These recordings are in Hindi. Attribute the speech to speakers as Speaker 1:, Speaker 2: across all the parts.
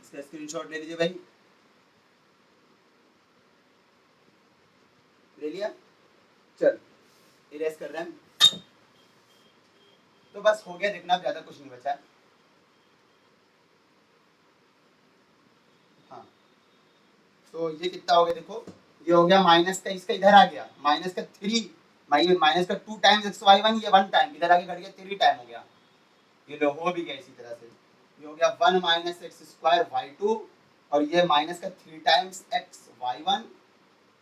Speaker 1: इसका स्क्रीनशॉट ले लीजिए भाई, ले लिया, चल इरेज कर रहे हैं। तो बस हो गया, देखना ज्यादा कुछ नहीं बचा है। हाँ तो ये कितना हो गया देखो, ये हो गया माइनस का, इसका इधर आ गया माइनस का 3, माइनस का 2 टाइम्स एक्स वाई वन, ये 1 टाइम इधर आके घट गया 3 टाइम हो गया, ये लो हो भी गया इसी तरह से, ये हो गया 1 minus x square y two, और ये माइनस का 3 टाइम्स एक्स वाई वन,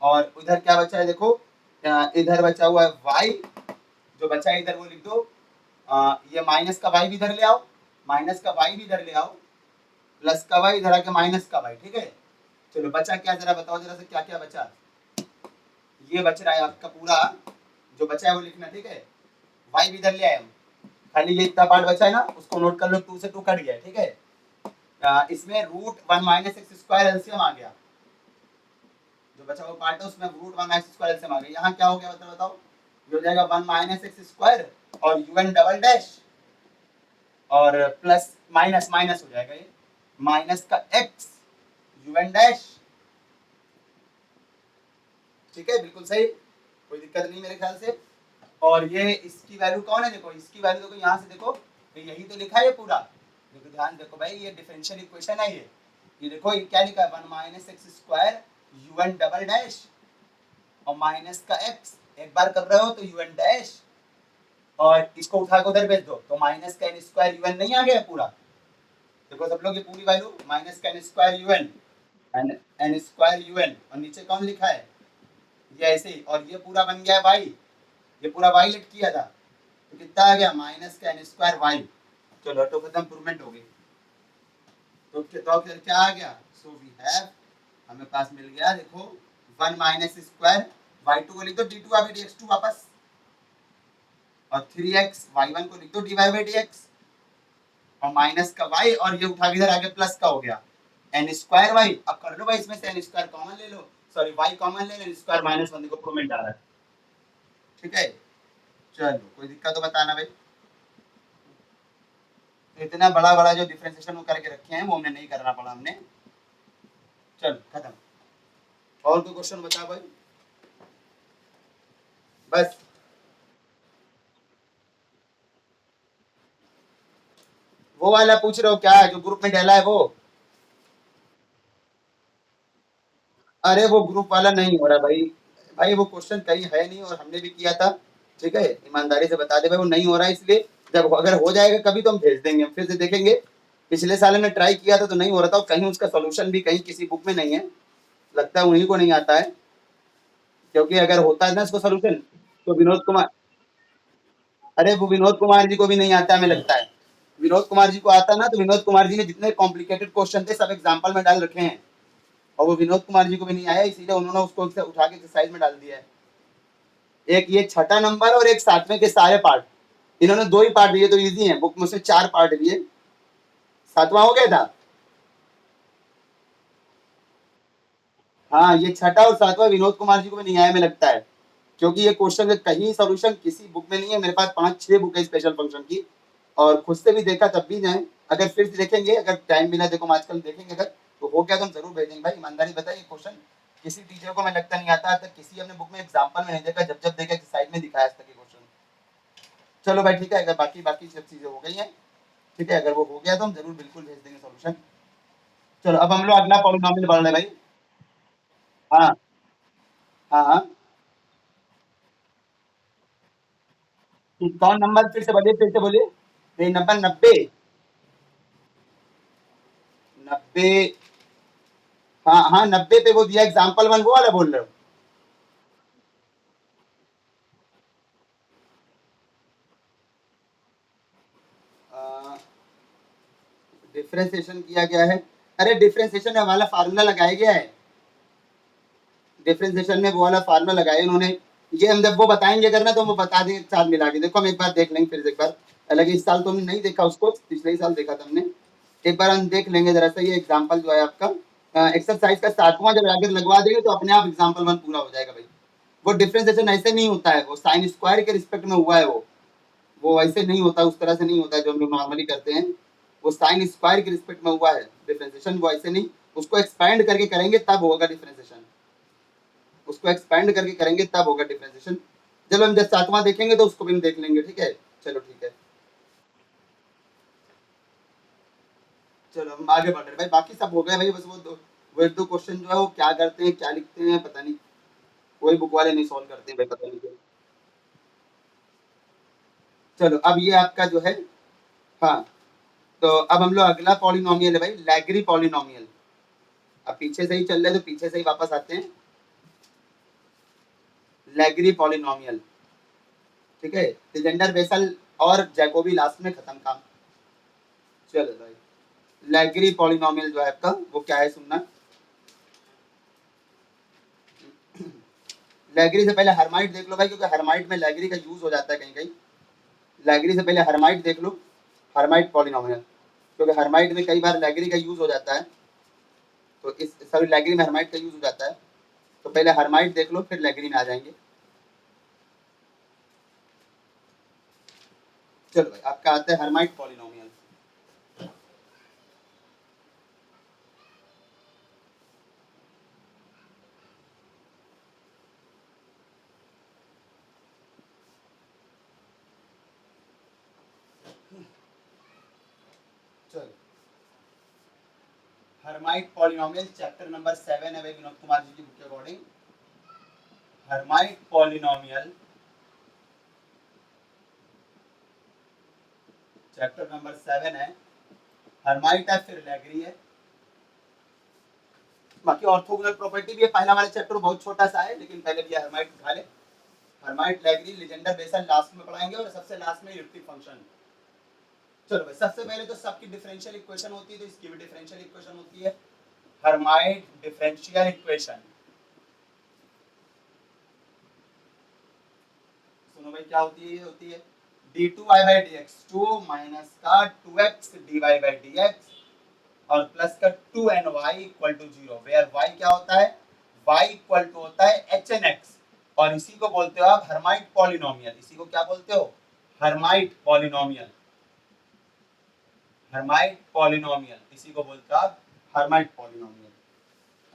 Speaker 1: और उधर क्या बचा है देखो, इधर बचा हुआ है वाई, जो बचा है इधर वो लिख दो, ये माइनस का वाई भी इधर ले आओ, माइनस का वाई भी इधर ले आओ, प्लस का वाई इधर आके माइनस का वाई, ठीक है। चलो बचा क्या, जरा बताओ जरा से क्या क्या बचा। ये बच रहा है आपका पूरा, जो बचा है वो लिखना, ठीक है। वाई भी इधर ले आए हम, खाली ये इतना पार्ट बचा है ना, उसको नोट कर लो, 2 से 2 कट गया, ठीक है। इसमें root 1 minus x square LCM आ गया, जो बचा हुआ पार्ट है उसमें रूट 1 एक्स स्क्वायर एलसीएम आ गया। यहाँ क्या हो गया बताओ, ये हो जाएगा 1 माइनस एक्स स्क्वायर और यूएन डबल डैश, और प्लस माइनस माइनस हो जाएगा, ये माइनस का एक्स यूएन डैश, ठीक है, बिल्कुल सही, कोई दिक्कत नहीं मेरे ख्याल से। और ये इसकी वैल्यू कौन है, देखो इसकी वैल्यू देखो यहाँ से देखो, तो यही तो लिखा है ये पूरा, देखो ध्यान देखो भाई, ये डिफरेंशियल इक्वेशन है ये देखो ये क्या लिखा है, 1 minus x square UN double dash और माइनस का एक्स, एक बार कर रहे हो तो यूएन डैश, और इसको उठा के उधर भेज दो तो माइनस का एन स्क्वायर यूएन नहीं आ गया पूरा, देखो सब लोग ये पूरी वैल्यू माइनस का n square u n, n square u n, और नीचे कौन लिखा है ये ऐसे ही, और ये पूरा बन गया है वाई, ये पूरा वाई लिट किया था, तो कितना आ गया माइनस का एन स्क्वायर वाई। चलो तो खत्म, इंप्रूवमेंट हो गई। तो फिर क्या आ गया, सो वी हैव, हमें पास मिल गया देखो 1 माइनस स्क्वायर वाई टू को लिख दो d two by d x two वापस, और 3x वाई वन को लिख दो d y by d x, और माइनस का वाई, और ये उठा के इधर आगे प्लस का हो गया एन स्क्वायर वाई। अब कर लो भाई, इसमें से एन स्क्वायर कॉमन ले लो, सॉरी वाई कॉमन ले लो, एन स्क्वायर माइनस वन, देखो इंप्रूवमेंट आ रहा है, ठीक है। चलो कोई दिक्कत तो बताना भाई। तो इतना बड़ा बड़ा जो डिफरेंशिएशन करके रखे हैं वो हमने नहीं करना पड़ा हमने। चलो खत्म, और कोई क्वेश्चन बता भाई, बस वो वाला पूछ रहे हो क्या, जो ग्रुप में डाला है वो, अरे वो ग्रुप वाला नहीं हो रहा भाई, भाई वो क्वेश्चन कहीं है नहीं, और हमने भी किया था, ठीक है, ईमानदारी से बता दे भाई वो नहीं हो रहा है, इसलिए जब अगर हो जाएगा कभी तो हम भेज देंगे, हम फिर से देखेंगे। पिछले साल हमने ट्राई किया था तो नहीं हो रहा था, और कहीं उसका सोल्यूशन भी कहीं किसी बुक में नहीं है, लगता है उन्हीं को नहीं आता है, क्योंकि अगर होता है ना इसको सोल्यूशन तो विनोद कुमार, अरे वो विनोद कुमार जी को भी नहीं आता है हमें लगता है, विनोद कुमार जी को आता ना, तो विनोद कुमार जी ने जितने कॉम्प्लिकेटेड क्वेश्चन थे सब एग्जाम्पल में डाल रखे हैं, और वो विनोद कुमार जी को भी नहीं आया, इसीलिए उन्होंने उसको उठा के एक्सरसाइज में डाल दिया है। एक ये छठा नंबर और एक 7वें के सारे पार्ट, इन्होंने 2 ही पार्ट लिए तो इजी है, बुक में से 4 पार्ट लिए, 7वां हो गया था। हाँ ये छठा और 7वां विनोद कुमार जी को भी नहीं आया हमें लगता है, क्योंकि ये क्वेश्चन का कहीं सोल्यूशन किसी बुक में नहीं है, मेरे पास 5-6 बुक है स्पेशल फंक्शन की, और खुद से भी देखा तब भी जाए, अगर फिर से देखेंगे, अगर टाइम मिला, देखो आजकल देखेंगे अगर तो हो गया तो हम जरूर भेजेंगे भाई, ईमानदारी बताइए क्वेश्चन किसी टीचर को मैं लगता नहीं आता तक, किसी हमने बुक में एग्जाम्पल में नहीं देखा, जब जब देखा साइड में दिखाया आज तक ये क्वेश्चन। चलो भाई ठीक है, अगर बाकी बाकी सब चीजें हो गई हैं, ठीक है, अगर वो हो गया तो हम जरूर बिल्कुल भेज देंगे सोल्यूशन। चलो अब हम लोग अगला पॉलिनोमियल बढ़ रहे भाई। हाँ हाँ हाँ, कौन नंबर, फिर से बोलिए, फिर से बोलिए, ये नंबर 90, 90, हाँ हाँ 90 पे वो दिया एग्जाम्पल वन, वो वाला बोल रहे हो। डिफरेंशिएशन किया गया है, अरे डिफरेंशिएशन वाला फार्मूला लगाया गया है, डिफरेंशिएशन में वो वाला फार्मूला लगाया उन्होंने, ये हम जब वो बताएंगे करना तो वो बता देंगे साथ मिला के, देखो हम एक बार देख लेंगे फिर से एक बार, हालांकि इस साल तो हमने नहीं देखा उसको, पिछले ही साल देखा था हमने, एक बार हम देख लेंगे जरा सा, ये एग्जाम्पल जो है आपका एक्सरसाइज का 7वां जब आगे लगवा देंगे तो अपने आप एग्जाम्पल वन पूरा हो जाएगा भाई। वो डिफरेंशिएशन ऐसे नहीं होता है, वो साइन स्क्वायर के रिस्पेक्ट में हुआ है, वो ऐसे नहीं होता, उस तरह से नहीं होता है जो हम लोग नॉर्मली करते हैं, वो साइन स्क्वायर के रिस्पेक्ट में हुआ है डिफरेंशिएशन, वो ऐसे नहीं, उसको एक्सपैंड करके करेंगे तब होगा डिफरेंशिएशन, उसको एक्सपैंड करके करेंगे तब होगा डिफरेंशिएशन। जब हम जब सातवां देखेंगे तो उसको भी हम देख लेंगे, ठीक है। चलो ठीक है, चलो हम आगे बढ़ रहे हैं भाई, बाकी सब हो गया भाई, बस वो एक दो क्वेश्चन जो है वो क्या करते हैं क्या लिखते हैं पता नहीं, कोई बुक वाले नहीं सॉल्व करते हैं भाई, पता नहीं क्यों। चलो अब ये आपका जो है, हाँ, तो अब हम लोग अगला पॉलिनोमियल है भाई, लैग्री पॉलिनोमियल। अब पीछे से ही चल रहे तो पीछे से ही वापस आते हैं, लैग्री पॉलिनोमियल, ठीक है। लीजेंडर बेसल और जैकोबी लास्ट में खत्म काम। चलो भाई, लैग्री पॉलिनोमियल जो है आपका वो क्या है सुनना। लैग्री से पहले हर्माइट देख लो भाई, क्योंकि हर्माइट में लैग्री का यूज हो जाता है कहीं कहीं। लैग्री से पहले हर्माइट देख लो, हर्माइट पॉलिनोमियल, क्योंकि हर्माइट में कई बार लैग्री का यूज हो जाता है, तो इस सभी लैग्री में हर्माइट का यूज हो जाता है, तो पहले हर्माइट देख लो फिर लैग्री में आ जाएंगे। चलो भाई, आपका आता है हर्माइट पॉलिनोमियल। चलो, हर्माइट पॉलिनोमियल चैप्टर नंबर 7 है भाई विनोद कुमार जी की बुक के according. Hermite polynomial chapter number 7 है, हर्माइट है फिर लैग्री है। बाकी ऑर्थोगोनल प्रॉपर्टी भी है, पहला वाला चैप्टर बहुत छोटा सा है, लेकिन पहले भी हर्माइट उठा ले। हर्माइट, लैग्री, लीजेंडर बेसल लास्ट में पढ़ाएंगे, और सबसे लास्ट में यूक्लिड फंक्शन। चलो भाई, सबसे पहले तो सबकी डिफरेंशियल इक्वेशन होती है, तो इसकी भी डिफरेंशियल इक्वेशन होती है, हर्माइट डिफरेंशियल इक्वेशन। सुनो भाई, क्या होती है, ये होती है d2y/dx, 2 माइनस का 2x dy/dx और प्लस का 2ny equal to 0, where y क्या होता है, y इक्वल टू होता है hn(x), और इसी को बोलते हो आप हर्माइट पॉलिनोमियल। इसी को क्या बोलते हो, हर्माइट पॉलिनोमियल, हर्माइट पॉलिनोमियल, इसी को बोलते हो आप हर्माइट पॉलिनोमियल,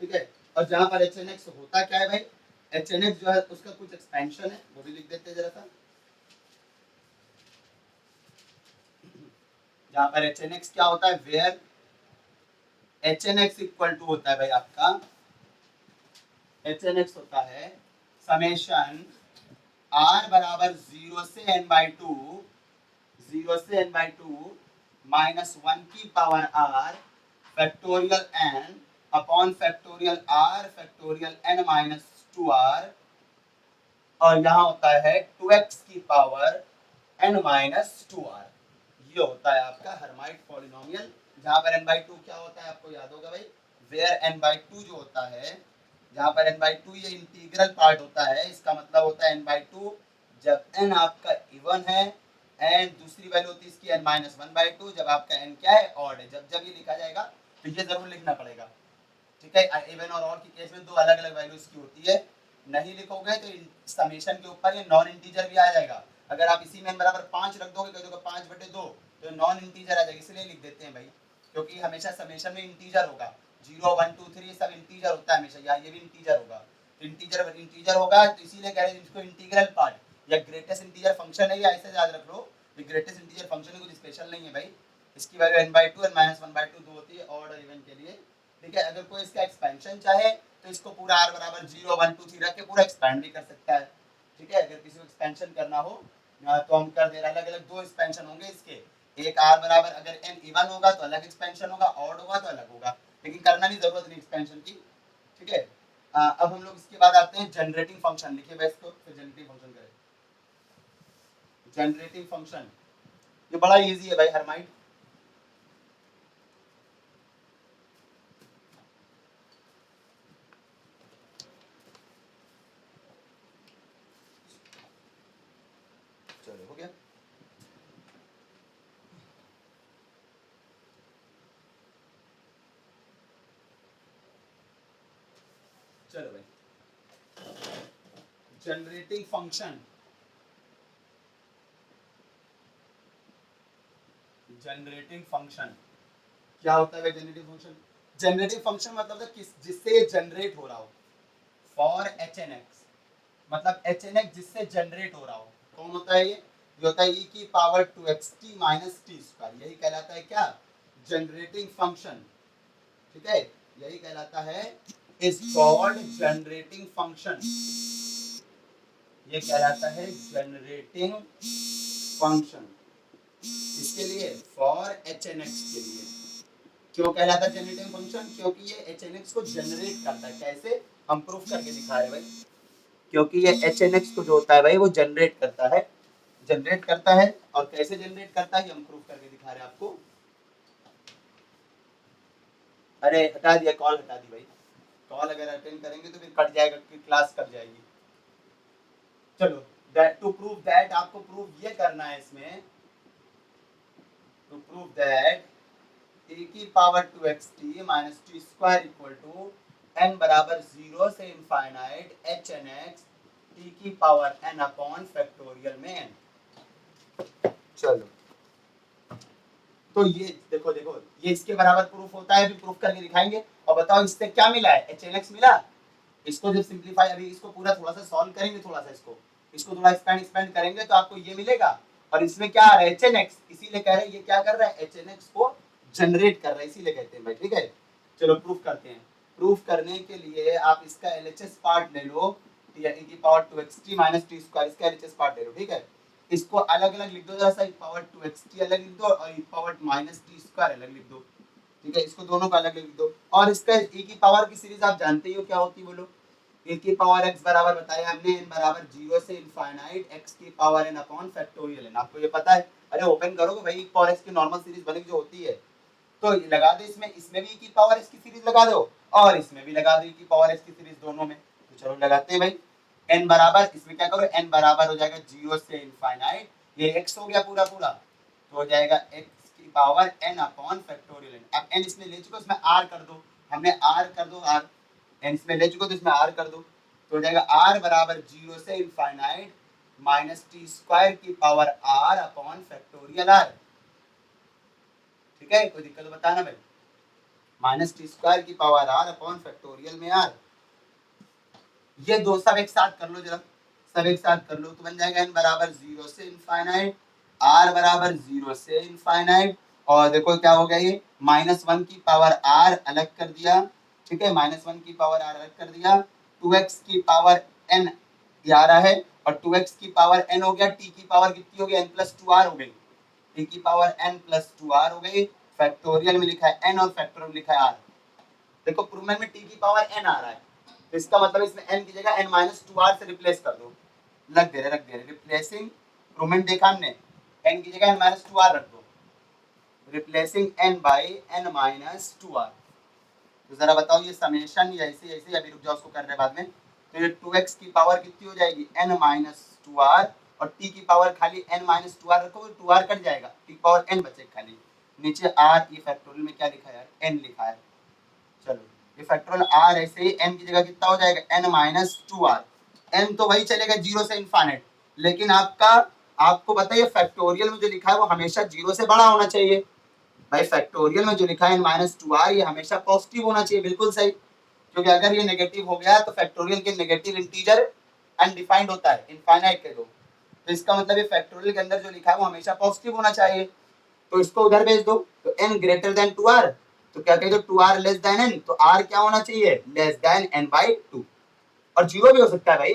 Speaker 1: ठीक है। और जहां पर hn(x) होता क्या है भाई, hn(x) जो है उसका कुछ एक्सपेंशन है, वो भी लिख देते हैं जरा सा। जहां पर hn(x) क्या होता है, वेयर hn(x) इक्वल टू होता है भाई आपका, hn(x) होता है समेशन r बराबर 0 से n/2, 0 से n/2 माइनस 1 की power r factorial n upon factorial r factorial n minus 2r, और यहाँ होता है 2x की पावर n माइनस 2r। ये होता है आपका हर्माइट पॉलिनोमियल, जहां पर n/2 क्या होता है आपको याद होगा भाई, वेयर n/2 जो होता है, जहां पर n/2 ये इंटीग्रल पार्ट होता है, इसका मतलब होता है n/2 जब n आपका इवन है, एंड दूसरी वैल्यू होती है इसकी n-1/2 जब आपका n क्या है, ऑड है। जब जब ये लिखा जाएगा तो ये जरूर लिखना पड़ेगा, ठीक है। इवन और ऑड की केस में दो अलग अलग वैल्यूज की होती है, नहीं लिखोगे तो समेशन के ऊपर ये नॉन इंटीजर भी आ जाएगा। अगर आप इसी में बराबर 5 रख दोगे, कह दोगे 5/2 तो नॉन इंटीजर आ जाएगा, इसलिए लिख देते हैं भाई, क्योंकि हमेशा समेशन में इंटीजर होगा, 0 1 2 3 सब इंटीजर होता है हमेशा, या ये भी इंटीजर होगा, तो इंटीजर इंटीजर होगा, तो इसीलिए कह रहे हैं इसको इंटीग्रल पार्ट या ग्रेटेस्ट इंटीजर फंक्शन है, या ऐसे याद रख लो, ये ग्रेटेस्ट इंटीजर फंक्शन है, कुछ स्पेशल नहीं है भाई। इसकी वैल्यू n/2 और -1/2 दो होती है ऑड और इवन के लिए, ठीक है। अगर कोई इसका एक्सपेंशन चाहे तो इसको पूरा r बराबर 0 1 2 3 रख के पूरा एक्सपेंड भी कर सकता है, ठीक है। अगर किसी को एक्सपेंशन करना हो तो हम कर दे रहे हैं, अलग अलग दो एक्सपेंशन होंगे इसके, एक r बराबर अगर n इवन होगा तो अलग एक्सपेंशन होगा, ऑड होगा तो अलग होगा, लेकिन करना नहीं, जरूरत नहीं एक्सपेंशन की, ठीक है। अब हम लोग इसके बाद आते हैं जनरेटिंग फंक्शन, लिखिए भाई इसको, फिर जनरेटिंग फंक्शन करें। जनरेटिंग फंक्शन ये बड़ा इजी है भाई, हर्माइट, चलो हो गया। चलो भाई, जनरेटिंग फंक्शन जनरेटिंग फंक्शन। क्या होता है जनरेटिंग फंक्शन? जनरेटिंग फंक्शन मतलब किस जिससे ये जनरेट हो रहा हो। फॉर एच एन एक्स मतलब एच एन एक्स जिससे जनरेट हो रहा हो। कौन होता है ये होता है e की power 2xt minus t square. यही कहलाता है क्या? Generating function. ठीक है, यही कहलाता है इज कॉल्ड जनरेटिंग फंक्शन। ये कहलाता है जनरेटिंग फंक्शन। इसके लिए फॉर एच एन एक्स के लिए। क्यों कहलाता है जनरेटिंग फंक्शन? क्योंकि ये एच एन एक्स को जनरेट करता है। कैसे? हम प्रूफ करके दिखा रहे हैं भाई। क्योंकि ये एच एन एक्स को जो होता है भाई वो जनरेट करता है। जनरेट करता है और कैसे जनरेट करता है हम प्रूफ करके दिखा रहे हैं आपको। अरे हटा दिया, कॉल हटा दी भाई। कॉल अगर अटेंड करेंगे तो फिर कट जाएगा, क्लास कट जाएगी। चलो दैट टू प्रूव दैट आपको प्रूव ये करना है इसमें। टू प्रूव दैट e की power 2xt minus t square equal to n बराबर 0 से infinite h n x t की पावर n अपॉन फैक्टोरियल में n। चलो तो ये देखो देखो ये इसके बराबर प्रूफ होता है, भी प्रूफ करके दिखाएंगे। और बताओ इससे क्या मिला है? एच एन एक्स मिला। इसको जब सिंप्लीफाई, अभी इसको पूरा थोड़ा सा सॉल्व करेंगे, थोड़ा सा इसको थोड़ा एक्सपेंड करेंगे तो आपको ये मिलेगा। और इसमें क्या आ रहा है? एच एन एक्स, इसीलिए कह रहे हैं ये क्या कर रहा है? एच एन एक्स को जनरेट कर रहा है, इसीलिए कहते हैं भाई। ठीक है, चलो प्रूफ करते हैं। प्रूफ करने के लिए आप इसका एलएचएस पार्ट ले लो, e की power 2xt minus t square, इसका एलएचएस पार्ट ले लो। ठीक है, इसको अलग अलग लिख दो जरा सा, e पावर 2xt अलग लिख दो और e power minus t square अलग लिख दो। ठीक है, इसको दोनों का अलग लिख दो। और इसका e की पावर की सीरीज आप जानते ही हो क्या होती है, बोलो। e की पावर x बराबर बताया हमने n बराबर 0 से इनफाइनाइट x की power n upon factorial n। आपको ये पता है? अरे ओपन करोगे भाई, e पावर x की नॉर्मल सीरीज बनेगी जो होती है, तो लगा दो इसमें। इसमें भी e की पावर x की सीरीज लगा दो और इसमें भी लगा दो e की पावर x की सीरीज, दोनों में। तो चलो लगाते हैं भाई। n बराबर, इसमें क्या करो, n बराबर हो जाएगा 0 से इनफाइनाइट, ये x हो गया पूरा पूरा, तो हो जाएगा x की power n upon factorial n। अब n इसमें ले चुके, इसमें r कर दो, हमने r कर दो, r n इसमें ले चुके तो इसमें r कर दो, तो हो जाएगा r बराबर 0 से इनफाइनाइट माइनस टी स्क्वायर की power r upon factorial r। ठीक है, कोई दिक्कत तो बताना भाई। माइनस टी स्क्वायर की पावर r अपॉन फैक्टोरियल में r। ये दो सब एक साथ कर लो जरा, सब एक साथ कर लो तो बन जाएगा n बराबर 0 से इनफाइनाइट, r बराबर 0 से इनफाइनाइट, और देखो क्या हो गया, ये -1 की पावर r अलग कर दिया। ठीक है, -1 की पावर r अलग कर दिया, 2x की पावर n ये आ रहा है, और 2x की पावर n हो गया, t की पावर कितनी हो गई? n प्लस 2r हो गई, t की पावर n प्लस 2r हो गई। फैक्टोरियल में लिखा है n और फैक्टोरियल में लिखा है r। देखो प्रूवमेंट में t की पावर n आ रहा है, तो इसका मतलब इसमें n की जगह n माइनस 2r से रिप्लेस कर दो। रख दे रहे रिप्लेसिंग प्रूवमेंट देखा हमने, n की जगह n माइनस 2r रख दो, replacing n by n minus 2r। तो जरा बताओ ये समेशन या ऐसे ऐसे, अभी रुक जाओ उसको कर रहे बाद में। तो ये 2x की पावर कितनी हो जाएगी? n माइनस 2r, और t की पावर खाली n माइनस 2r रखोगे, 2r कट जाएगा, t की पावर n बचेगा खाली। नीचे r, ये फैक्टोरियल में क्या लिखा है? n लिखा है। चलो ये फैक्टोरियल r ऐसे ही n की जगह कितना हो जाएगा? n minus 2r। n तो वही चलेगा 0 से इनफाइनाइट, लेकिन आपको बताइए फैक्टोरियल में जो लिखा है वो हमेशा 0 से बड़ा होना चाहिए। भाई फैक्टोरियल में जो लिखा है n माइनस 2r, ये हमेशा पॉजिटिव होना चाहिए, बिल्कुल सही। क्योंकि अगर ये नेगेटिव हो गया तो फैक्टोरियल के नेगेटिव इंटीजर अनडिफाइंड होता है, इनफाइनाइट के दो। तो इसका मतलब ये फैक्टोरियल के अंदर जो लिखा है वो हमेशा पॉजिटिव होना चाहिए, तो इसको उधर भेज दो। तो n ग्रेटर देन 2r, तो क्या कहते हो 2r लेस देन n, तो r क्या होना चाहिए? Less than n by 2। और जीरो भी हो सकता है भाई,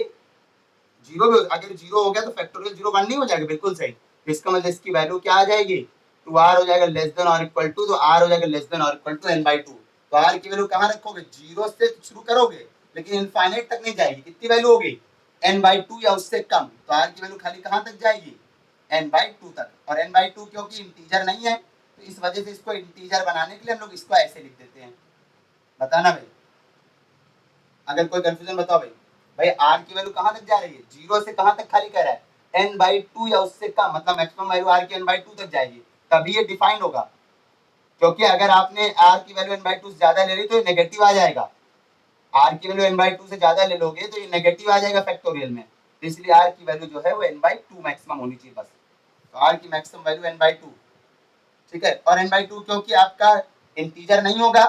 Speaker 1: जीरो भी अगर जीरो हो गया तो फैक्टोरियल 0 1 नहीं हो जाएगा, बिल्कुल सही। तो इसका मतलब इसकी वैल्यू क्या आ जाएगी? 2r हो जाएगा लेस देन और इक्वल टू, तो r हो जाएगा लेस देन और इक्वल टू n बाई 2। तो r की वैल्यू कहाँ रखोगे? 0 से शुरू करोगे लेकिन इनफाइनाइट तक नहीं जाएगी, कितनी वैल्यू होगी? n बाई 2 या उससे कम। तो r की वैल्यू खाली कहाँ तक जाएगी? n बाई 2 तक। और n बाई 2 क्योंकि इंटीजर नहीं है, तो इस वजह से इसको इंटीजर बनाने के लिए हम लोग इसको ऐसे लिख देते हैं। बताना भाई, अगर कोई कंफ्यूजन बताओ भाई। भाई r की वैल्यू कहाँ तक जा रही है? 0 से कहाँ तक खाली कह रहा है? n बाई 2 या उससे कम, मतलब मैक्सिमम वैल्यू r की n बाई 2 तक जाएगी, तभी ये डिफाइंड होगा। क्योंकि अगर आपने r की वैल्यू n बाई 2 से ज्यादा ले ली तो ये नेगेटिव आ जाएगा, r की वैल्यू n बाई 2 से ज्यादा ले लोगे तो ये नेगेटिव आ जाएगा फैक्टोरियल में। तो इसलिए r की वैल्यू जो है वो n बाई 2 मैक्सिमम होनी चाहिए बस। तो r की मैक्सिमम वैल्यू n बाई 2। ठीक है। और n/2 क्योंकि आपका इंटीजर नहीं होगा,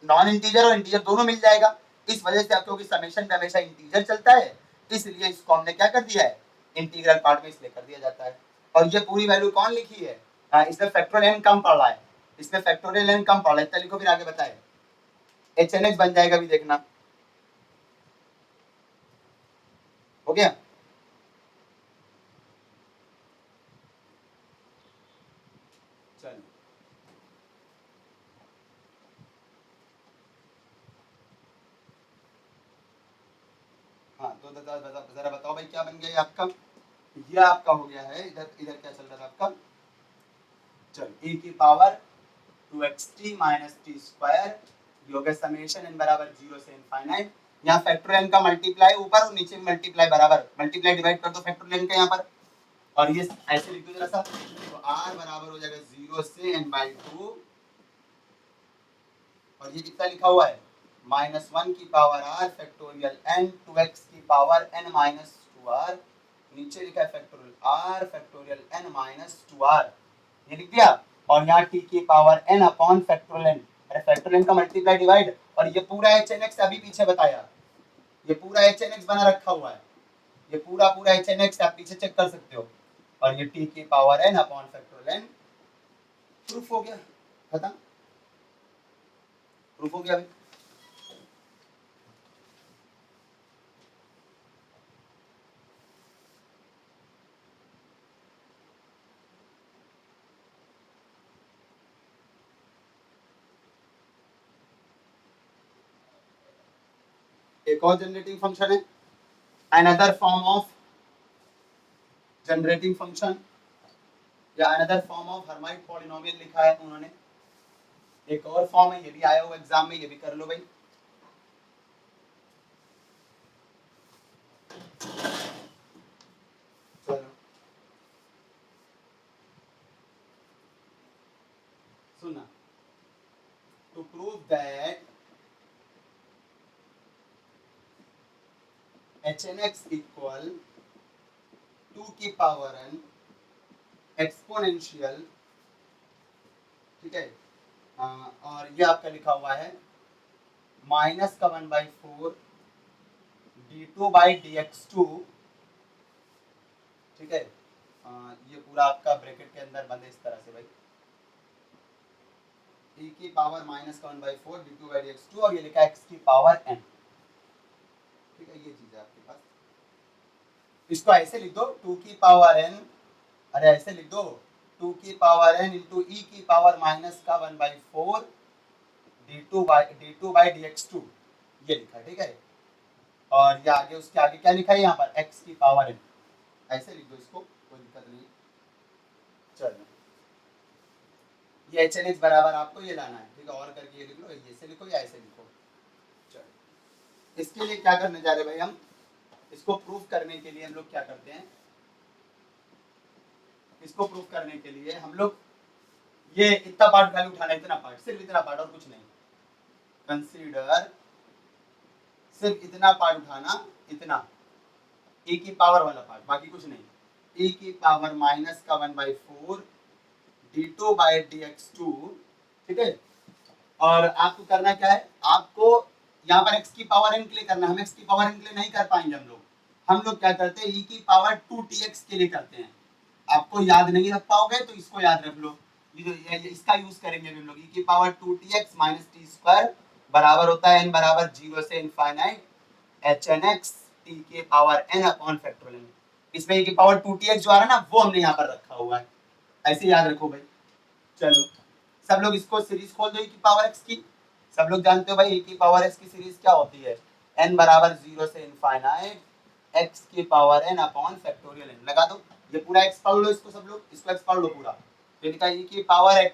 Speaker 1: नॉन इंटीजर और इंटीजर दोनों मिल जाएगा, इस वजह से क्योंकि समेशन में हमेशा इंटीजर चलता है, इसलिए इसको हमने क्या कर दिया है, इंटीग्रल पार्ट में इसलिए कर दिया जाता है। और ये पूरी वैल्यू कौन लिखी है, इसमें फैक्टोरियल n कम पड़ रहा है, इसमें फैक्टोरियल n कम पड़ रहा है, इतना लिखो फिर आगे बताए, HNX बन जाएगा, भी देखना हो गया। चलो हाँ, तो जरा बताओ भाई क्या बन गया ये आपका, ये आपका हो गया है, इधर इधर क्या चल रहा था आपका, चलो e की power 2xt minus t square, ये हो गया समेशन n बराबर 0 से इनफाइनाइट, यहाँ फैक्टोरियल n का मल्टीप्लाई ऊपर और नीचे मल्टीप्लाई बराबर, मल्टीप्लाई डिवाइड कर दो फैक्टोरियल n का यहाँ पर, और ये ऐसे लिख दो जरा सा, तो r बराबर हो जाएगा 0 से n/2, और ये कितना लिखा हुआ है, -1 की power r factorial n 2x की पावर n माइनस 2r, नीचे लिखा है factorial r factorial n minus 2r, ये लिख दिया। और यहाँ t की power n upon factorial n, अरे फैक्टोरियल n का मल्टीप्लाई डिवाइड, और ये पूरा HNX अभी पीछे बताया, ये पूरा HNX बना रखा हुआ है, ये पूरा पूरा HNX आप पीछे चेक कर सकते हो, और ये t की power n upon factorial n, proof हो गया, खत्म, प्रूफ हो गया भाई। एक और जनरेटिंग फंक्शन है, another form of generating function, या another form of Hermite polynomial लिखा है उन्होंने, एक और फॉर्म है, ये भी आया हुआ एग्जाम में, ये भी कर लो भाई। चलो सुना, to prove that HNX equal 2 की पावर n एक्सपोनेंशियल, ठीक है, और ये आपका लिखा हुआ है -1/4 d2/dx2, ठीक है, ये पूरा आपका ब्रैकेट के अंदर बंद है इस तरह से भाई, e की पावर -1/4 d2/dx2, और ये लिखा है x की पावर n, ठीक है, ये चीज है आपके पास, इसको ऐसे लिख दो 2 की पावर n, अरे ऐसे लिख दो 2 की पावर n इंटू ई की पावर -1/4 d2/dx2, ये लिखा, ठीक है, और ये आगे उसके आगे क्या लिखा है यहाँ पर x की पावर n, ऐसे लिख दो इसको, कोई दिक्कत नहीं। चलो ये HNX बराबर आपको ये लाना है, ठीक है, और करके ये लिख लो, ऐसे लिखो या ऐसे लिखो। चलो इसके लिए क्या करने जा रहे भाई हम, इसको प्रूफ करने के लिए हम लोग क्या करते हैं, इसको प्रूफ करने के लिए हम लोग ये इतना पार्ट खाली उठाना है, इतना पार्ट, सिर्फ इतना पार्ट और कुछ नहीं, कंसीडर सिर्फ इतना पार्ट उठाना, इतना e की पावर वाला पार्ट, बाकी कुछ नहीं, e की पावर -1/4 d2/dx2, ठीक है, और आपको करना क्या है, आपको यहाँ पर x की पावर n के लिए करना है, हम x की पावर n के लिए नहीं कर पाएंगे हम लोग क्या करते हैं, e की पावर 2tx के लिए करते हैं, आपको याद नहीं रख पाओगे तो इसको याद रख लो, ये इसका यूज करेंगे हम लोग, e की power 2tx minus t square बराबर होता है n बराबर 0 से इनफाइनाइट HNX t के पावर n अपॉन फैक्टोरियल, इसमें e की पावर 2tx जो आ रहा है ना, वो हमने यहाँ पर रखा हुआ है, ऐसे याद रखो भाई। चलो सब लोग इसको सीरीज खोल दो e की पावर x की, सब लोग जानते हो भाई e की पावर x की सीरीज क्या होती है, n बराबर 0 से इनफाइनाइट x की power n upon factorial n, लगा दो, ये पूरा x पढ़ लो, इसको सब लोग इसको x पढ़ लो पूरा, तो लिखा e की पावर x,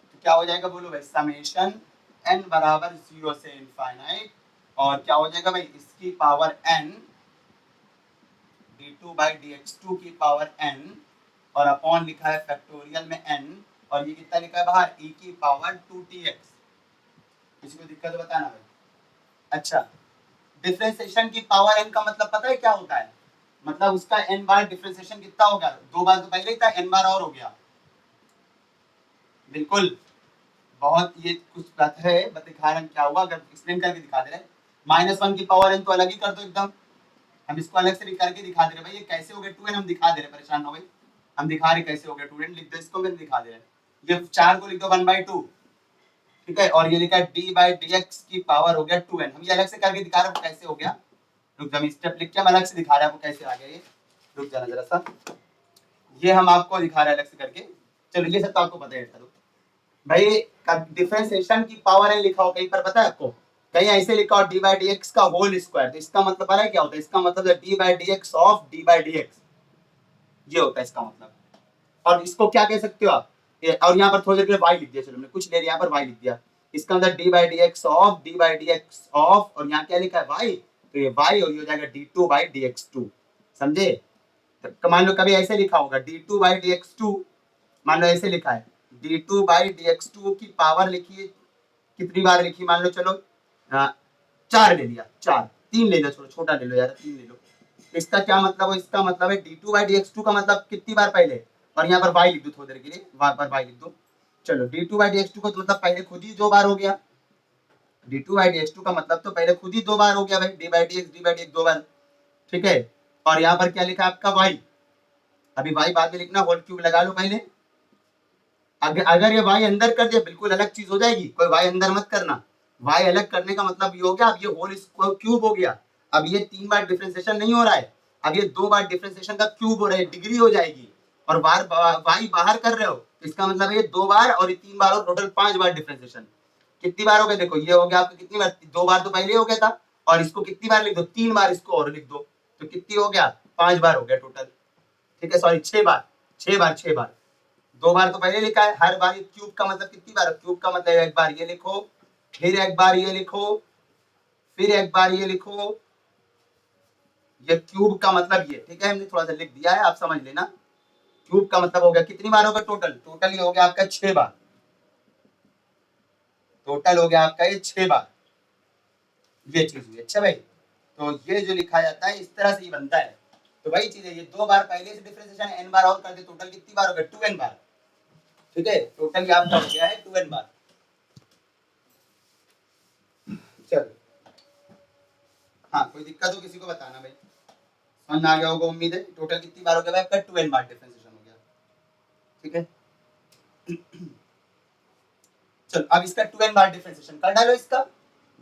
Speaker 1: तो क्या हो जाएगा बोलो भाई, समेशन n बराबर 0 से इनफाइनाइट, और क्या हो जाएगा भाई, इसकी पावर n d2/dx2 की पावर n, और अपॉन लिखा है फैक्टोरियल में n, और ये कितना लिखा है बाहर, e की पावर 2tx, किसी को दिक्कत बताना भाई। अच्छा, डिफरेंशिएशन की पावर n का मतलब पता है क्या होता है, मतलब उसका n बार डिफरेंशिएशन कितना हो गया, 2 बार तो पहले ही था, n बार और हो गया, बिल्कुल बहुत ये कुछ बात है, बट दिखा रहे हैं क्या हुआ, अगर एक्सप्लेन करके दिखा दे रहे हैं। -1 की पावर n तो अलग ही कर दो एकदम, हम इसको अलग से भी करके दिखा दे रहे भाई, ये कैसे हो गया 2n, हम दिखा दे रहे, परेशान ना हो भाई, हम दिखा रहे कैसे हो गया 2n, लिख दो इसको, मैं दिखा दे रहे हैं। ये 4 को लिख दो 1/2, ठीक है, और ये लिखा है d/dx की पावर हो गया 2n, हम ये अलग से करके दिखा रहे हैं कैसे हो गया। रुक जा, स्टेप लिख के हम अलग से दिखा रहे हैं आपको कैसे आ गया ये, रुक जाना जरा सा, ये हम आपको दिखा रहे हैं अलग से करके। चलो ये सब तो आपको पता है भाई, डिफरेंशिएशन की पावर है लिखा हो कहीं पर, पता है आपको, कहीं ऐसे लिखा हो d/dx का होल स्क्वायर, तो इसका मतलब पता है क्या होता है, इसका मतलब है d/dx ऑफ d/dx, ये होता है इसका मतलब। और इसको क्या कह सकते हो आप, और यहाँ पर थोड़ी देर के लिए y लिख दिया, चलो हमने कुछ देर यहाँ पर y लिख दिया, इसका मतलब d/dx ऑफ d/dx ऑफ, और यहाँ क्या लिखा है y, तो ये y और ये हो जाएगा d2/dx2, समझे। तो मान लो कभी ऐसे लिखा होगा d2/dx2, मान लो ऐसे लिखा है d2/dx2 की पावर लिखिए, कितनी बार लिखी, मान लो चलो 4 ले लिया, 4 3 ले लो, छोड़ो छोटा ले लो यार, 3 ले लो, इसका क्या मतलब है, इसका मतलब है d2/dx2 का मतलब कितनी बार पहले, और यहाँ पर y लिख दो थोड़ी देर के लिए, वहां पर y लिख दो, चलो d2/dx2 को तो मतलब पहले खुद ही 2 बार हो गया, d2/dx2 का मतलब तो पहले खुद ही 2 बार हो गया भाई, d/dx 2 बार, ठीक है। और यहाँ पर क्या लिखा है आपका y, अभी y बाद में लिखना, होल क्यूब लगा लो पहले, अगर ये y अंदर कर दिया बिल्कुल अलग चीज हो जाएगी, कोई y अंदर मत करना, y अलग करने का मतलब ये हो गया, अब ये होल क्यूब हो गया, अब ये 3 बार डिफरेंशिएशन नहीं हो रहा है, अब ये 2 बार डिफरेंशिएशन का क्यूब हो रहा है, डिग्री हो जाएगी, और बार y बाहर कर रहे हो, इसका मतलब ये 2 बार और ये 3 बार और टोटल 5 बार डिफरेंशिएशन, कितनी बार हो गया देखो, ये हो गया आपका कितनी बार, 2 बार तो पहले हो गया था, और इसको कितनी बार लिख दो, 3 बार इसको और लिख दो, तो कितनी हो गया, 5 बार हो गया टोटल, ठीक है, सॉरी 6 बार, 6 बार 2 बार तो पहले लिखा है, हर बार क्यूब का मतलब कितनी बार, क्यूब का मतलब एक बार ये लिखो, फिर एक बार ये लिखो, फिर एक बार ये लिखो, ये क्यूब का मतलब ये, ठीक है, हमने थोड़ा सा लिख दिया है, आप समझ लेना, क्यूब का मतलब हो गया कितनी बार होगा टोटल, टोटल ये हो गया आपका 6 बार, टोटल हो गया आपका ये 6 बार, ये चीज हुई, अच्छा भाई, तो ये जो लिखा जाता है इस तरह से ही बनता है, तो वही चीज है, ये 2 बार पहले से डिफरेंशिएशन n बार और कर दे, टोटल कितनी बार हो गया 2n बार, ठीक है, टोटल ये आपका हो गया है 2n बार। चलो हाँ, कोई दिक्कत हो किसी को बताना भाई, समझ में आ गया होगा उम्मीद है, टोटल कितनी बार हो गया भाई आपका 2n बार डिफरेंशिएशन हो गया, ठीक है। चलो अब इसका 2n बार डिफरेंशिएशन कर डालो इसका,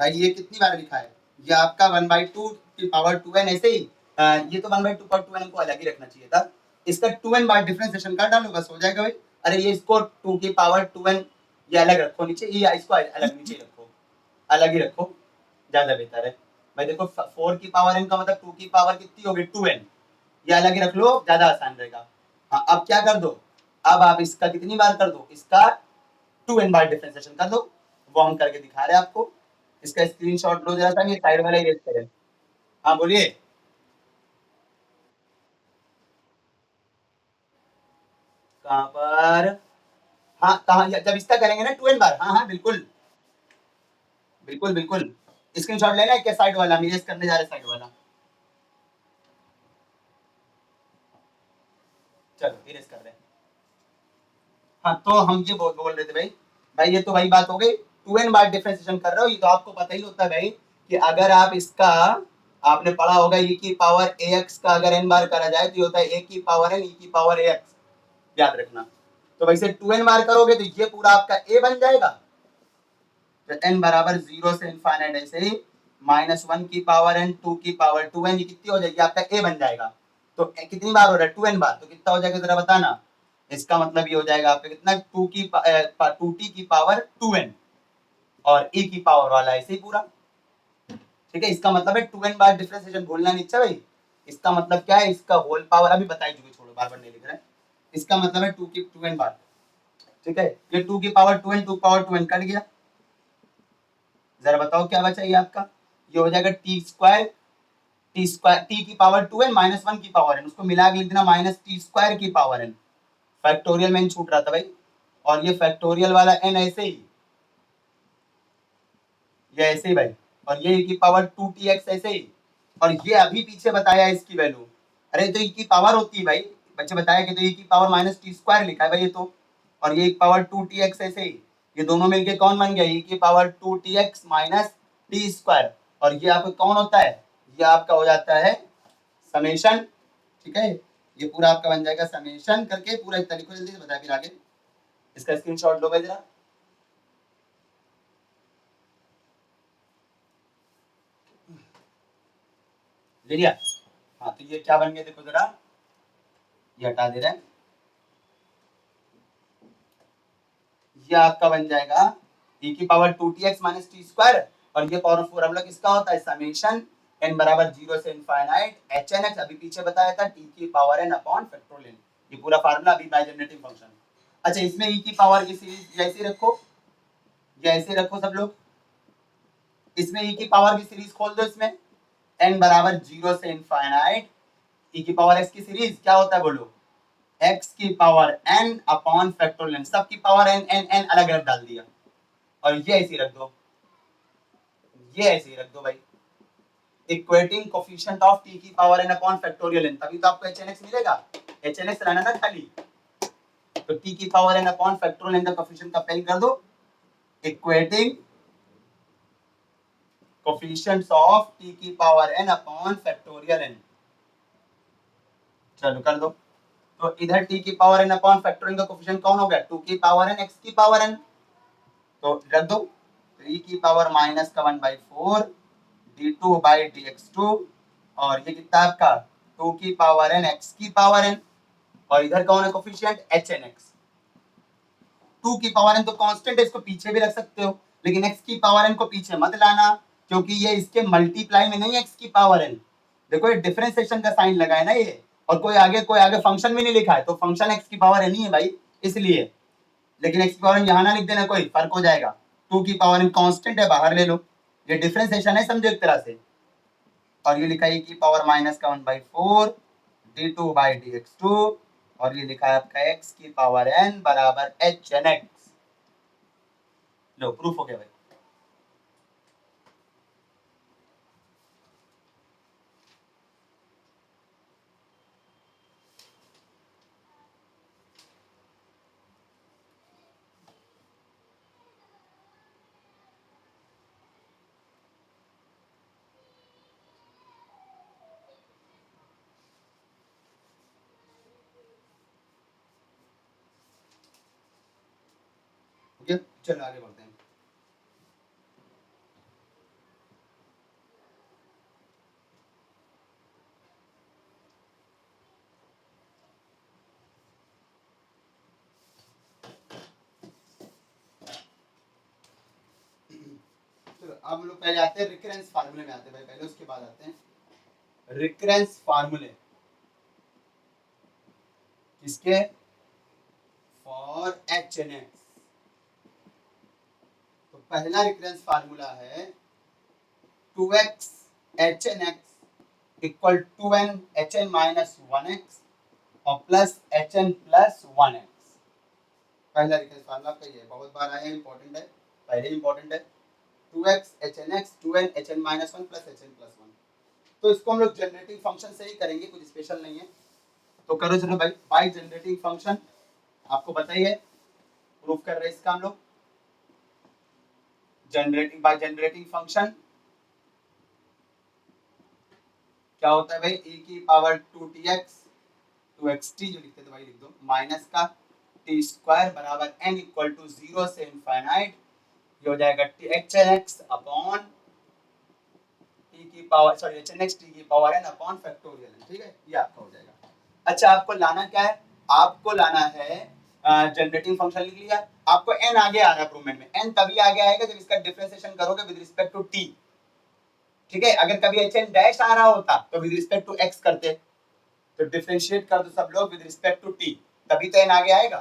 Speaker 1: भाई ये कितनी बार लिखा है, ये आपका 1/2 की पावर 2n, ऐसे ही ये तो 1/2 पावर 2n को अलग ही रखना चाहिए था, इसका 2n बार डिफरेंशिएशन कर डालो, बस हो जाएगा भाई। अरे ये इसको 2 की पावर 2n ये अलग रखो नीचे, ये इसको अलग नीचे रखो, अलग ही रखो, ज्यादा बेहतर है भाई। देखो 4 की पावर n का मतलब 2 की पावर कितनी होगी 2n, ये अलग ही रख लो, ज्यादा आसान रहेगा। हाँ अब क्या कर दो, अब आप इसका कितनी बार कर दो, इसका 2n बार डिफरेंशिएशन कर दो, वो हम करके दिखा रहे हैं आपको, इसका स्क्रीनशॉट लो जरा सा, ये साइड वाला इरेज करें। हाँ बोलिए। कहाँ पर, हाँ कहाँ, जब इसका करेंगे ना 2n बार, हाँ हाँ बिल्कुल बिल्कुल बिल्कुल, स्क्रीनशॉट लेना है क्या, साइड वाला हम इरेज करने जा रहे हैं, साइड वाला, चलो इरेज कर रहे हैं। हाँ तो हम ये बोल रहे थे भाई, भाई ये तो वही बात हो गई, 2n बार डिफरेंशिएशन कर रहे हो, ये तो आपको पता ही होता है भाई, कि अगर आप इसका, आपने पढ़ा होगा e की पावर ax का अगर n बार करा जाए तो ये होता है a की पावर n e की पावर ax, याद रखना। तो वैसे 2n बार करोगे तो ये पूरा आपका a बन जाएगा, तो n बराबर 0 से इनफाइनाइट, ऐसे ही -1 की पावर n 2 की पावर 2n, ये कितनी हो जाएगी आपका a बन जाएगा। तो कितनी बार हो रहा है 2n बार, तो कितना हो जाएगा जरा बताना, इसका मतलब ये हो जाएगा आपका कितना 2t की पावर 2n, और e की पावर वाला ऐसे ही पूरा, ठीक है, इसका मतलब है 2n बार डिफरेंशिएशन, भूलना नहीं, अच्छा भाई, इसका मतलब क्या है, इसका होल पावर अभी बता ही चुके, छोड़ो बार बार नहीं लिख रहे हैं, इसका मतलब है 2n बार, ठीक है, ये 2 की power 2n, 2 power 2n cut गया, जरा बताओ क्या बचा ये आपका, ये हो जाएगा टी की पावर 2n -1 की पावर n, उसको मिला के लिख देना -t² की पावर n, फैक्टोरियल में n छूट रहा था भाई, और ये फैक्टोरियल वाला n ऐसे ही, ये ऐसे ही भाई, और ये e की पावर 2tx ऐसे ही, और ये अभी पीछे बताया इसकी वैल्यू, अरे तो e की पावर होती है भाई, बच्चे बताया कि तो e की पावर -t² लिखा है भाई, ये तो और ये पावर 2tx ऐसे ही, ये दोनों मिलके कौन बन गया, e की power 2tx minus t square, और ये आपका कौन होता है, ये आपका हो जाता है समेशन, ठीक है, ये पूरा आपका बन जाएगा समेशन करके पूरा इतना लिखो जल्दी से, बताया फिर आगे, इसका स्क्रीनशॉट लो भाई जरा। ले लिया, हाँ तो ये क्या बन गया देखो जरा, ये हटा दे रहे हैं, ये आपका बन जाएगा e की power 2tx minus t square, और ये पावर फॉर्मूला किसका होता है, समेशन n बराबर 0 से इनफाइनाइट hn x, अभी पीछे बताया था t की पावर n अपॉन फैक्टोरियल, ये पूरा फार्मूला अभी बाय जनरेटिंग फंक्शन। अच्छा इसमें e की पावर की सीरीज ऐसे रखो, ये ऐसे रखो सब लोग, इसमें e की पावर की सीरीज खोल दो, इसमें n बराबर 0 से इनफाइनाइट e की पावर x की सीरीज क्या होता है बोलो, x की पावर n अपॉन फैक्टोरियल, सब की पावर n n n अलग अलग डाल दिया, और ये ऐसे रख दो, ये ऐसे रख दो भाई, इक्वेटिंग कोफिशिएंट ऑफ t की power n upon factorial n, तभी तो आपको hn(x) मिलेगा, hn(x) रहना ना खाली, तो t की power n upon factorial n का कोफिशिएंट का पेल कर दो, इक्वेटिंग कोफिशिएंट्स ऑफ t की power n upon factorial n, चलो कर दो, तो इधर t की पावर n अपॉन फैक्टोरियल का कोफिशिएंट कौन हो गया, 2 की पावर n x की पावर n, तो रख दो, 3 की पावर माइनस का 1/4 d2 बाई dx2, और ये कितना आपका 2 की पावर n x की पावर n, और इधर कौन है कोफिशिएंट hn(x), 2 की पावर n तो कांस्टेंट है, इसको पीछे भी रख सकते हो, लेकिन x की पावर n को पीछे मत लाना, क्योंकि ये इसके मल्टीप्लाई में नहीं है x की पावर n, देखो ये डिफरेंशिएशन का साइन लगा है ना ये, और कोई आगे फंक्शन भी नहीं लिखा है, तो फंक्शन x की पावर n ही है भाई, इसलिए, लेकिन x की पावर n यहाँ ना लिख देना, कोई फर्क हो जाएगा, 2 की पावर n कांस्टेंट है, बाहर ले लो, ये डिफरेंशिएशन है, समझो एक तरह से, और ये लिखा है की पावर माइनस का 1/4 d2 बाई dx2, और ये लिखा है आपका x की पावर n बराबर hn(x), लो प्रूफ हो गया भाई। चलो आगे बढ़ते हैं, चलो अब हम लोग पहले आते हैं रिकरेंस फार्मूले में आते हैं भाई, पहले उसके बाद आते हैं रिकरेंस फार्मूले, किसके, फॉर hn(x), तो पहला रिकरेंस फार्मूला है 2x hn(x) equal 2n hn minus 1x और प्लस hn प्लस 1x, पहला रिकरेंस फार्मूला आपका ये बहुत बार आया है, इंपॉर्टेंट है, पहले इंपॉर्टेंट है, 2x hn(x 2n hn minus 1 plus hn plus 1, तो इसको हम लोग जनरेटिंग फंक्शन से ही करेंगे, कुछ स्पेशल नहीं है, तो करो चलो भाई, बाय जनरेटिंग फंक्शन आपको बताइए, प्रूफ कर रहे हैं इसका हम लोग, जनरेटिंग बाय जनरेटिंग फंक्शन क्या होता है भाई, e की पावर 2tx 2xt जो लिखते थे भाई लिख दो, माइनस का t स्क्वायर बराबर n इक्वल टू 0 से इनफाइनाइट, ये हो जाएगा hn(x) अपॉन t की पावर सॉरी hn(x) t की पावर n अपॉन फैक्टोरियल, ठीक है, ये आपका हो जाएगा। अच्छा आपको लाना क्या है, आपको लाना है जनरेटिंग फंक्शन लिख लिया, आपको n आगे आ रहा है प्रूवमेंट में, n तभी आगे आएगा जब इसका डिफरेंशिएशन करोगे विद रिस्पेक्ट टू t, ठीक है, अगर कभी hn डैश आ रहा होता तो विद रिस्पेक्ट टू x करते, तो डिफरेंशिएट कर दो सब लोग विद रिस्पेक्ट टू t, तभी तो n आगे आएगा,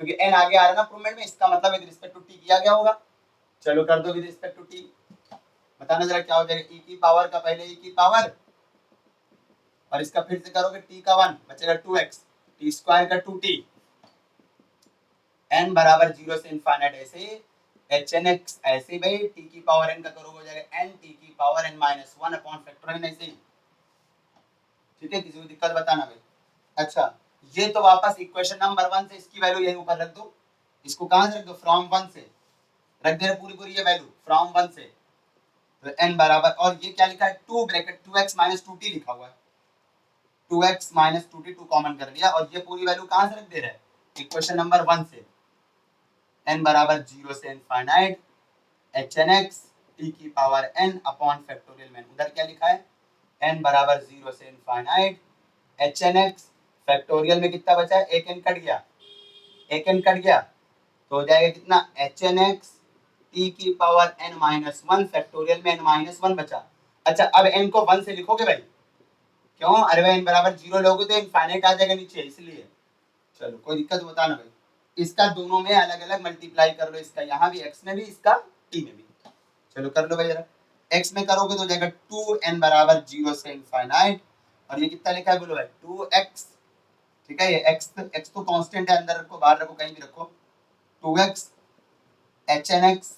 Speaker 1: क्योंकि n आगे आ रहा है ना प्रूवमेंट में, इसका मतलब विद रिस्पेक्ट टू t किया गया होगा, चलो कर दो विद रिस्पेक्ट टू t, बताना जरा क्या हो जाएगा, e की पावर का पहले e की पावर, और इसका फिर से करोगे t का 1 बचेगा 2x, t स्क्वायर का 2t, n बराबर 0 से इनफाइनाइट ऐसे hn(x) ऐसे भाई t की पावर n का करोगे हो जाएगा n t की power n minus 1 upon factorial ऐसे ही, ठीक है, किसी को दिक्कत बताना भाई। अच्छा ये तो वापस इक्वेशन नंबर 1 से इसकी वैल्यू यही ऊपर रख दो, इसको कहां से रख दो, फ्रॉम 1 से रख दे पूरी पूरी ये वैल्यू फ्रॉम 1 से, तो n बराबर, और ये क्या लिखा है 2 ब्रैकेट 2x माइनस 2t लिखा हुआ है, 2x माइनस 2t 2 कॉमन कर लिया, और ये पूरी वैल्यू कहां से रख दे रहा है, इक्वेशन नंबर 1 से, n बराबर 0 से इनफाइनाइट hn(x) t की पावर n अपॉन फैक्टोरियल में उधर क्या लिखा है, n बराबर 0 से इनफाइनाइट hn(x) फैक्टोरियल में कितना बचा है, एक n कट गया, एक n कट गया, तो हो जाएगा कितना hn(x) t की पावर n माइनस 1 फैक्टोरियल में n माइनस 1 बचा। अच्छा अब n को 1 से लिखोगे भाई, क्यों, अरे भाई n बराबर 0 लोगे तो इनफाइनाइट आ जाएगा नीचे, इसलिए चलो कोई दिक्कत बताना भाई, इसका दोनों में अलग अलग मल्टीप्लाई कर लो, इसका यहाँ भी x में भी, इसका t में भी, चलो कर लो भाई जरा, x में करोगे तो हो जाएगा 2n बराबर 0 से इनफाइनाइट, और ये कितना लिखा है बोलो भाई 2x, ठीक है, ये x तो कांस्टेंट है, अंदर रखो बाहर रखो कहीं भी रखो, 2x hn(x)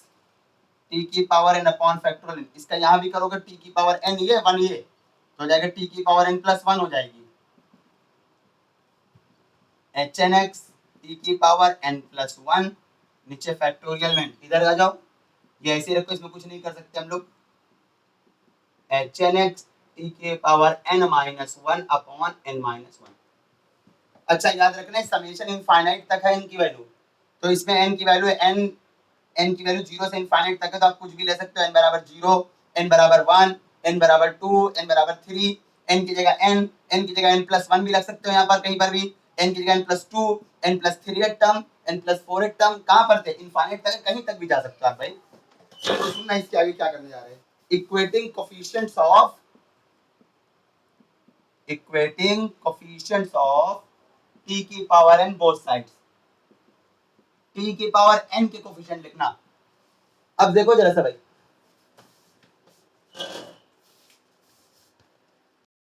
Speaker 1: t की पावर n अपॉन फैक्टोरियल, इसका यहाँ भी करोगे t की पावर n, ये 1 ये, तो हो जाएगा t की पावर n प्लस 1 हो जाएगी, hn(x) t की पावर n प्लस 1, नीचे फैक्टोरियल में, इधर आ जाओ, ये ऐसे रखो, इसमें कुछ नहीं कर सकते हम लोग, hn(x) t की power n minus 1 upon n minus 1। अच्छा याद रखना समेशन इनफाइनाइट तक है n की वैल्यू, तो इसमें n की वैल्यू है n की वैल्यू 0 से इनफाइनाइट तक है, तो आप कुछ भी ले सकते हो, n बराबर 0, n बराबर 1, n बराबर 2, n बराबर 3, n की जगह n की जगह n प्लस 1 भी लग सकते हो, यहाँ पर कहीं पर भी n की जगह n प्लस 2, n प्लस 3 एक टर्म, n प्लस 4 एक टर्म, कहाँ पर थे, इनफाइनाइट तक, कहीं तक भी जा सकते हो आप भाई। तो सुनना इसके आगे क्या करने जा रहे हैं, इक्वेटिंग कोफिशिएंट्स ऑफ t की power n both sides, t की पावर n के कोफिशिएंट लिखना। अब देखो जरा सा भाई,